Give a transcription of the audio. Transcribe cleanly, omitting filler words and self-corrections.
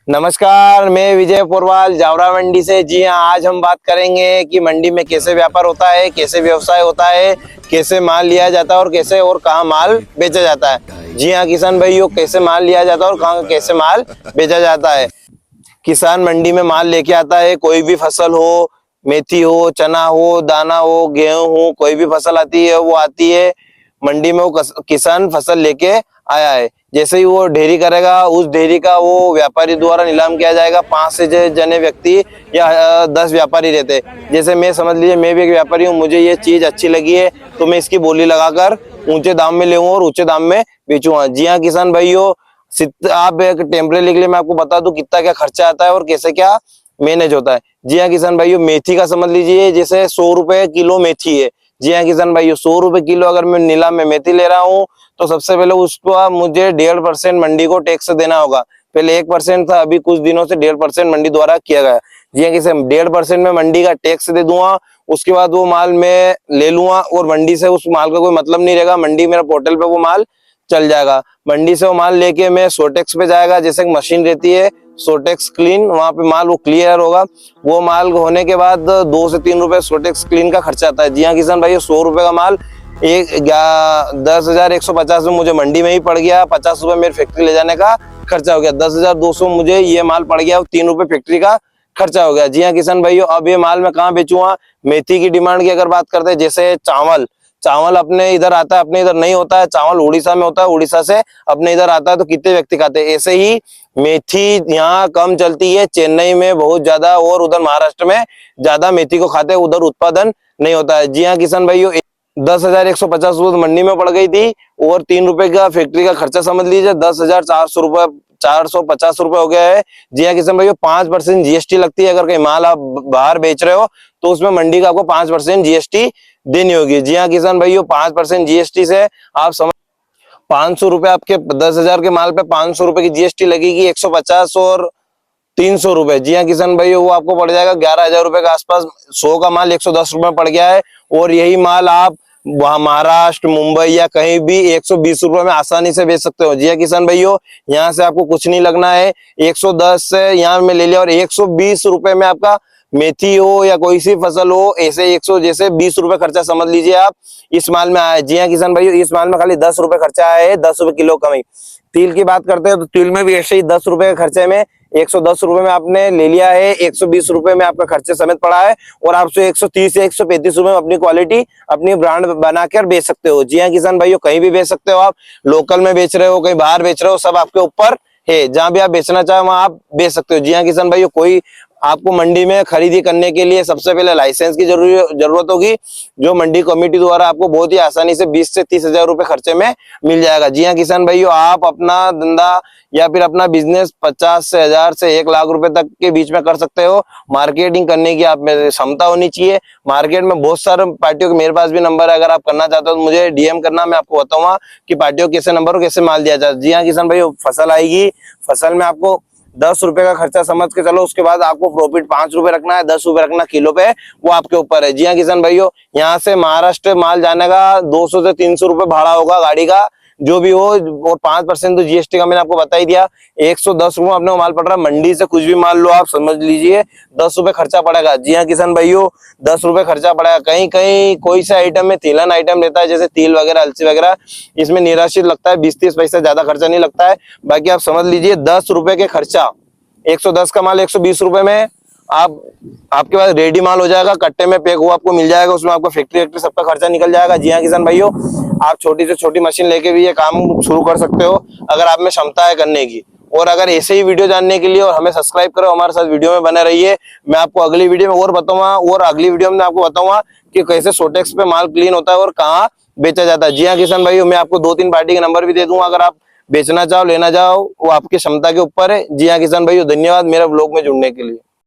नमस्कार, मैं विजय पोरवाल जावरा मंडी से। जी हाँ, आज हम बात करेंगे कि मंडी में कैसे व्यापार होता है, कैसे व्यवसाय होता है, कैसे माल लिया जाता है और कैसे और कहाँ माल बेचा जाता है। जी हाँ किसान भाइयों, कैसे माल लिया जाता है और कहाँ कैसे माल बेचा जाता है। किसान मंडी में माल लेके आता है, कोई भी फसल हो, मेथी हो, चना हो, दाना हो, गेहूं हो, कोई भी फसल आती है वो आती है मंडी में। वो किसान फसल लेके आया है, जैसे ही वो ढेरी करेगा उस ढेरी का वो व्यापारी द्वारा नीलाम किया जाएगा। 5 से जने व्यक्ति या 10 व्यापारी रहते हैं। जैसे मैं समझ लीजिए मैं भी एक व्यापारी हूँ, मुझे ये चीज अच्छी लगी है तो मैं इसकी बोली लगाकर ऊंचे दाम में लेऊंगा और ऊंचे दाम में बेचूंगा। जी हाँ किसान भाइयों, आप एक टेम्परेरी के लिए मैं आपको बता दूं कितना क्या खर्चा आता है और कैसे क्या मैनेज होता है। जी हाँ किसान भाइयों, मेथी का समझ लीजिए जैसे 100 रुपए किलो मेथी है। जी हाँ किसान भाइयों, 100 रुपए किलो अगर मैं नीलाम में मेथी ले रहा हूँ तो सबसे पहले उसको मुझे 1.5% मंडी को टैक्स देना होगा। पहले 1% था, अभी कुछ दिनों से 1.5% मंडी द्वारा किया गया। जी हाँ किसान, 1.5% में मंडी का टैक्स दे दूंगा। उसके बाद वो माल मैं ले लूंगा और मंडी से उस माल का कोई मतलब नहीं रहेगा। मंडी मेरा पोर्टल पे वो माल चल जाएगा। मंडी से वो माल लेके मैं सोटेक्स पे जाएगा, जैसे एक मशीन रहती है सोटेक्स क्लीन, वहां पे माल वो क्लियर होगा। वो माल होने के बाद 2 से 3 रुपए सोटेक्स क्लीन का खर्चा आता है। जी हाँ किसान भाई, 100 रुपए का माल 10,150 में मुझे मंडी में ही पड़ गया। 50 रुपए मेरी फैक्ट्री ले जाने का खर्चा हो गया। 10,200 मुझे ये माल पड़ गया, 3 रुपए फैक्ट्री का खर्चा हो गया। जी हाँ किसान भाइयों, अब ये माल मैं कहाँ बेचूंगा। मेथी की डिमांड की अगर बात करते हैं, जैसे चावल चावल अपने इधर आता है, अपने इधर नहीं होता है। चावल उड़ीसा में होता है, उड़ीसा से अपने इधर आता है तो कितने व्यक्ति खाते हैं। ऐसे ही मेथी यहाँ कम चलती है, चेन्नई में बहुत ज्यादा और उधर महाराष्ट्र में ज्यादा मेथी को खाते हैं, उधर उत्पादन नहीं होता है। जी हाँ किसान भाइयों, 10,150 रुपए मंडी में पड़ गई थी और 3 रुपए का फैक्ट्री का खर्चा समझ लीजिए 10,400 रुपए, 450 रुपए हो गया है। जी हाँ किसान भाइयों, 5% जीएसटी लगती है। अगर कहीं माल आप बाहर बेच रहे हो तो उसमें मंडी का आपको 5% जीएसटी देनी होगी। जी हाँ किसान भाइयों, 5% जीएसटी से आप समझ 500 रुपए आपके 10,000 के माल पे 500 रुपए की जीएसटी लगेगी। 150 और 300 रुपए। जी हाँ किसान भाइयों, वो आपको पड़ जाएगा 11,000 रुपए के आसपास। 100 का माल 110 रुपए में पड़ गया है और यही माल आप वहां महाराष्ट्र, मुंबई या कहीं भी 120 रुपए में आसानी से बेच सकते हो। जी हाँ किसान भाइयों, यहाँ से आपको कुछ नहीं लगना है। 110 से यहाँ में ले लिया और 120 रुपए में आपका मेथी हो या कोई सी फसल हो, ऐसे 100 जैसे 20 रुपए खर्चा समझ लीजिए आप इस माल में आया। जी हाँ किसान भाइयों, इस माल में खाली 10 रुपए खर्चा आया है, 10 रुपए किलो कमी। तिल की बात करते हैं तो तिल में भी ऐसे ही 10 रुपए के खर्चे में 110 रुपए में आपने ले लिया है, 120 रुपए में आपका खर्चे समेत पड़ा है और आप 130 या 135 रुपए में अपनी क्वालिटी, अपनी ब्रांड बनाकर बेच सकते हो। जी हाँ किसान भाइयों, कहीं भी बेच सकते हो आप, लोकल में बेच रहे हो, कहीं बाहर बेच रहे हो, सब आपके ऊपर है। जहां भी आप बेचना चाहे वहां आप बेच सकते हो। जी हाँ किसान भाइयों, कोई आपको मंडी में खरीदी करने के लिए सबसे पहले लाइसेंस की जरूरत होगी, जो मंडी कमेटी द्वारा आपको बहुत ही आसानी से 20 से 30 हजार रुपए खर्चे में मिल जाएगा। जी हाँ किसान भाइयों, आप अपना धंधा या फिर अपना बिजनेस 50 से 1000 से 1 लाख रुपए तक के बीच में कर सकते हो। मार्केटिंग करने की आप में क्षमता होनी चाहिए। मार्केट में बहुत सारे पार्टियों के, मेरे पास भी नंबर है, अगर आप करना चाहते हो तो मुझे डीएम करना, मैं आपको बताऊंगा कि पार्टियों कैसे नंबर और कैसे माल दिया जाए। जी हाँ किसान भाइयों, फसल आएगी, फसल में आपको 10 रुपए का खर्चा समझ के चलो, उसके बाद आपको प्रॉफिट 5 रुपए रखना है, 10 रुपए रखना किलो पे, वो आपके ऊपर है। जी हाँ किसान भाइयों, यहाँ से महाराष्ट्र माल जाने का 200 से 300 रुपए भाड़ा होगा गाड़ी का, जो भी हो, और 5% तो जीएसटी का मैंने आपको बता ही दिया। 110 रुपए अपने माल पड़ रहा है। मंडी से कुछ भी माल लो आप समझ लीजिए 10 रुपए खर्चा पड़ेगा। जी हाँ किसान भाइयों, 10 रुपए खर्चा पड़ेगा। कहीं कहीं कोई सा आइटम में तिलहन आइटम रहता है, जैसे तिल वगैरह, अलसी वगैरह, इसमें निराश्रित लगता है, 20-30 पैसा ज्यादा खर्चा नहीं लगता है। बाकी आप समझ लीजिए 10 रुपए के खर्चा, 110 का माल 120 रुपए में आप, आपके पास रेडी माल हो जाएगा, कट्टे में पैक हुआ आपको मिल जाएगा, उसमें आपका फैक्ट्री सबका खर्चा निकल जाएगा। जी हाँ किसान भाइयों, आप छोटी से छोटी मशीन लेके भी ये काम शुरू कर सकते हो अगर आप में क्षमता है करने की। और अगर ऐसे ही वीडियो जानने के लिए और हमें सब्सक्राइब करो, हमारे साथ वीडियो में बने रहिए। मैं आपको अगली वीडियो में और बताऊंगा, और अगली वीडियो में आपको बताऊंगा कि कैसे सोटेक्स पे माल क्लीन होता है और कहाँ बेचा जाता है। जी हाँ किसान भाइयों, मैं आपको 2-3 पार्टी के नंबर भी दे दूंगा, अगर आप बेचना चाहो, लेना चाहो, वो आपकी क्षमता के ऊपर है। जी हाँ किसान भाइयों, धन्यवाद मेरा ब्लॉग में जुड़ने के लिए।